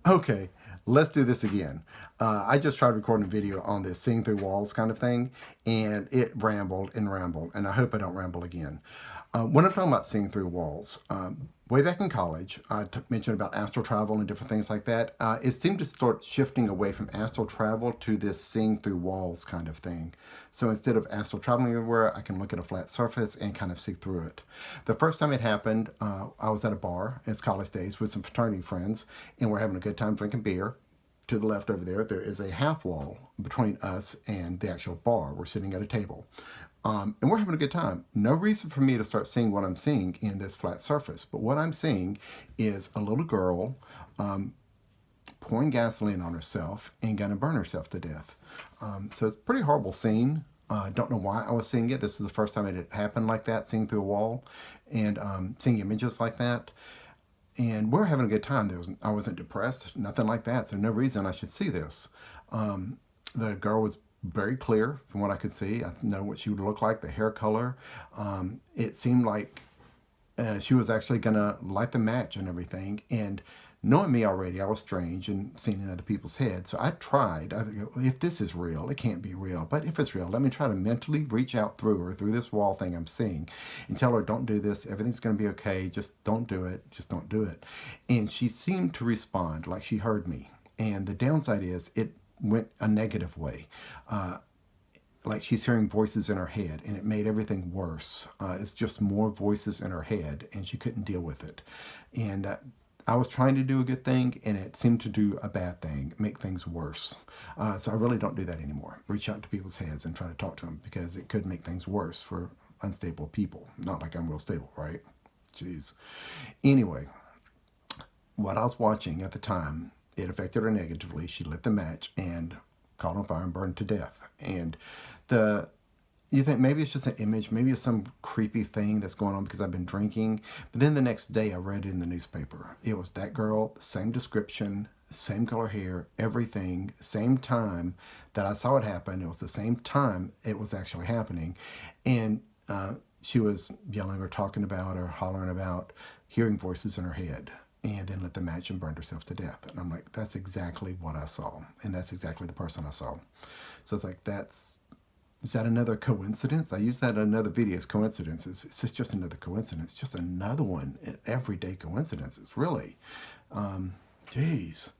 Okay, let's do this again. I just tried recording a video on this seeing through walls kind of thing, and it rambled and rambled, and I hope I don't ramble again. When I'm talking about seeing through walls, way back in college, I mentioned about astral travel and different things like that. It seemed to start shifting away from astral travel to this seeing through walls kind of thing. So instead of astral traveling everywhere, I can look at a flat surface and kind of see through it. The first time it happened, I was at a bar, it's college days, with some fraternity friends, and we're having a good time drinking beer. To the left over there, there is a half wall between us and the actual bar. We're sitting at a table. And we're having a good time. No reason for me to start seeing what I'm seeing in this flat surface. But what I'm seeing is a little girl pouring gasoline on herself and going to burn herself to death. So it's a pretty horrible scene. Don't know why I was seeing it. This is the first time it had happened like that, seeing through a wall and seeing images like that. And we're having a good time. I wasn't depressed, nothing like that. So no reason I should see this. The girl was very clear from what I could see. I know what she would look like, the hair color. It seemed like she was actually going to light the match and everything. And knowing me already, I was strange and seeing in other people's heads. So I tried. I think, if this is real, it can't be real. But if it's real, let me try to mentally reach out through her, through this wall thing I'm seeing, and tell her, don't do this. Everything's going to be okay. Just don't do it. Just don't do it. And she seemed to respond like she heard me. And the downside is it went a negative way. Like she's hearing voices in her head, and it made everything worse. It's just more voices in her head, and she couldn't deal with it. And I was trying to do a good thing, and it seemed to do a bad thing, make things worse. So I really don't do that anymore. Reach out to people's heads and try to talk to them, because it could make things worse for unstable people. Not like I'm real stable, right? Jeez. Anyway, what I was watching at the time, it affected her negatively. She lit the match and caught on fire and burned to death. And the you think maybe it's just an image, maybe it's some creepy thing that's going on because I've been drinking. But then the next day I read it in the newspaper. It was that girl, same description, same color hair, everything, same time that I saw it happen. It was the same time it was actually happening. And she was yelling or talking about or hollering about hearing voices in her head, and then lit the match and burned herself to death. And I'm like, that's exactly what I saw. And that's exactly the person I saw. So it's like, is that another coincidence? I use that in another video as coincidences. It's just another coincidence, just another one, everyday coincidences, really. Jeez.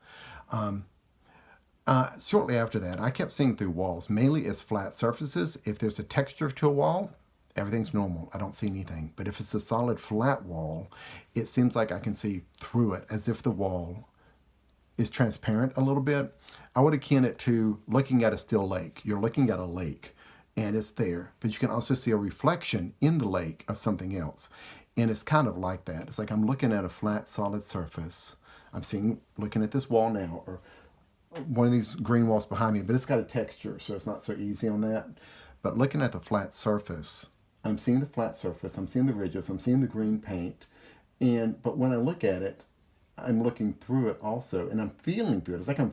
Shortly after that, I kept seeing through walls, mainly as flat surfaces. If there's a texture to a wall, everything's normal. I don't see anything. But if it's a solid flat wall, it seems like I can see through it as if the wall is transparent a little bit. I would akin it to looking at a still lake. You're looking at a lake and it's there, but you can also see a reflection in the lake of something else. And it's kind of like that. It's like I'm looking at a flat, solid surface. Looking at this wall now, or one of these green walls behind me, but it's got a texture, so it's not so easy on that. But looking at the flat surface, I'm seeing the flat surface, I'm seeing the ridges, I'm seeing the green paint, but when I look at it, I'm looking through it also, and I'm feeling through it. It's like a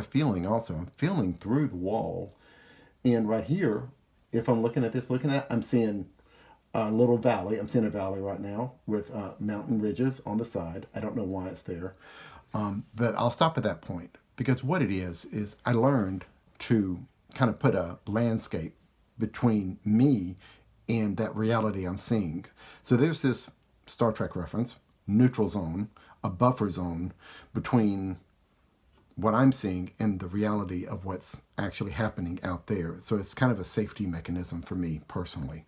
feeling also. I'm feeling through the wall. And right here, if I'm looking at it, I'm seeing a little valley. I'm seeing a valley right now with mountain ridges on the side. I don't know why it's there. But I'll stop at that point, because what it is I learned to kind of put a landscape between me and that reality I'm seeing. So there's this Star Trek reference, neutral zone, a buffer zone between what I'm seeing and the reality of what's actually happening out there. So it's kind of a safety mechanism for me personally.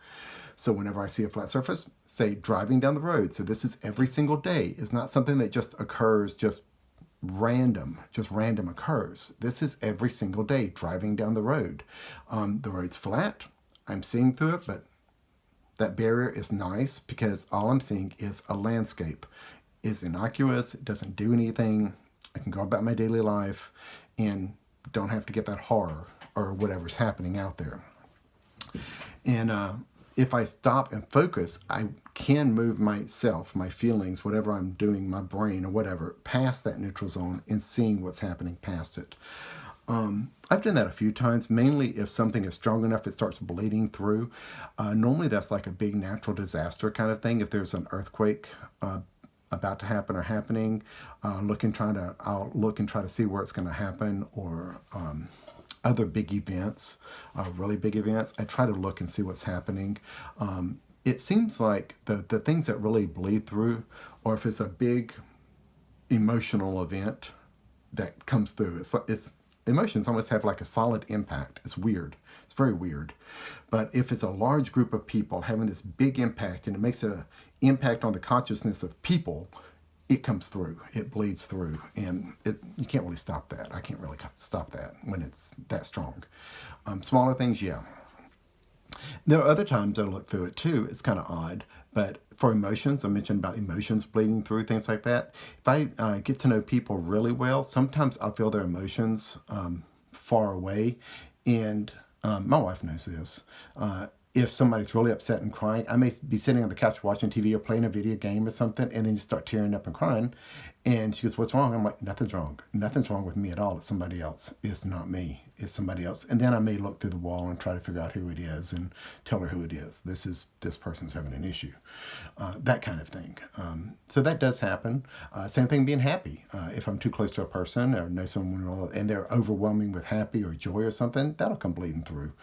So whenever I see a flat surface, say driving down the road, so this is every single day. It's not something that just occurs just random occurs. This is every single day driving down the road. The road's flat. I'm seeing through it, but that barrier is nice because all I'm seeing is a landscape. It's innocuous. It doesn't do anything. I can go about my daily life and don't have to get that horror or whatever's happening out there. And if I stop and focus, I can move myself, my feelings, whatever I'm doing, my brain or whatever, past that neutral zone and seeing what's happening past it. I've done that a few times, mainly if something is strong enough it starts bleeding through. Normally that's like a big natural disaster kind of thing. If there's an earthquake, about to happen or happening. I'll look and try to see where it's going to happen, or other big events, really big events. I try to look and see what's happening. It seems like the things that really bleed through, or if it's a big emotional event that comes through, it's emotions almost have like a solid impact. It's weird. It's very weird. But if it's a large group of people having this big impact, and it makes an impact on the consciousness of people, it comes through, it bleeds through, and you can't really stop that. I can't really stop that when it's that strong. Smaller things, yeah. There are other times I look through it too. It's kind of odd, but for emotions, I mentioned about emotions bleeding through, things like that. If I get to know people really well, sometimes I'll feel their emotions far away, and my wife knows this. If somebody's really upset and crying, I may be sitting on the couch watching TV or playing a video game or something, and then you start tearing up and crying. And she goes, "What's wrong?" I'm like, "Nothing's wrong. Nothing's wrong with me at all. It's somebody else. It's not me. It's somebody else." And then I may look through the wall and try to figure out who it is and tell her who it is. This person's having an issue. That kind of thing. So that does happen. Same thing being happy. If I'm too close to a person or know someone and they're overwhelming with happy or joy or something, that'll come bleeding through.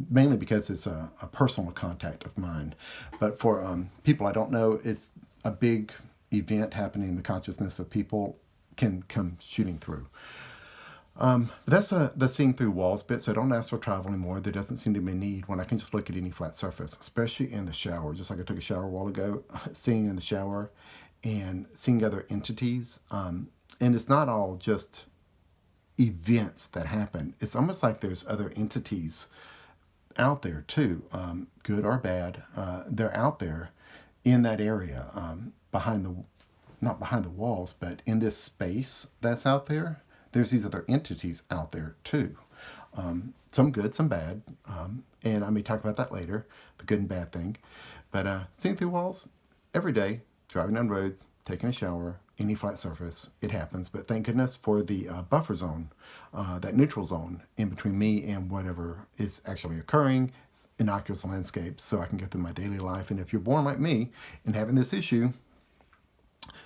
Mainly because it's a personal contact of mine. But for people I don't know, it's a big event happening in the consciousness of people can come shooting through. But that's the seeing through walls bit, so I don't astral travel anymore. There doesn't seem to be a need when I can just look at any flat surface, especially in the shower. Just like I took a shower a while ago, seeing in the shower and seeing other entities. And it's not all just events that happen. It's almost like there's other entities out there too, good or bad. They're out there in that area, not behind the walls, but in this space that's out there. There's these other entities out there too. Some good, some bad. And I may talk about that later, the good and bad thing. But seeing through walls, every day, driving down roads, taking a shower, any flat surface, it happens. But thank goodness for the buffer zone, that neutral zone in between me and whatever is actually occurring, innocuous landscapes, so I can get through my daily life. And if you're born like me and having this issue,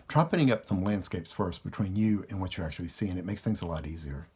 try putting up some landscapes first between you and what you're actually seeing. It makes things a lot easier.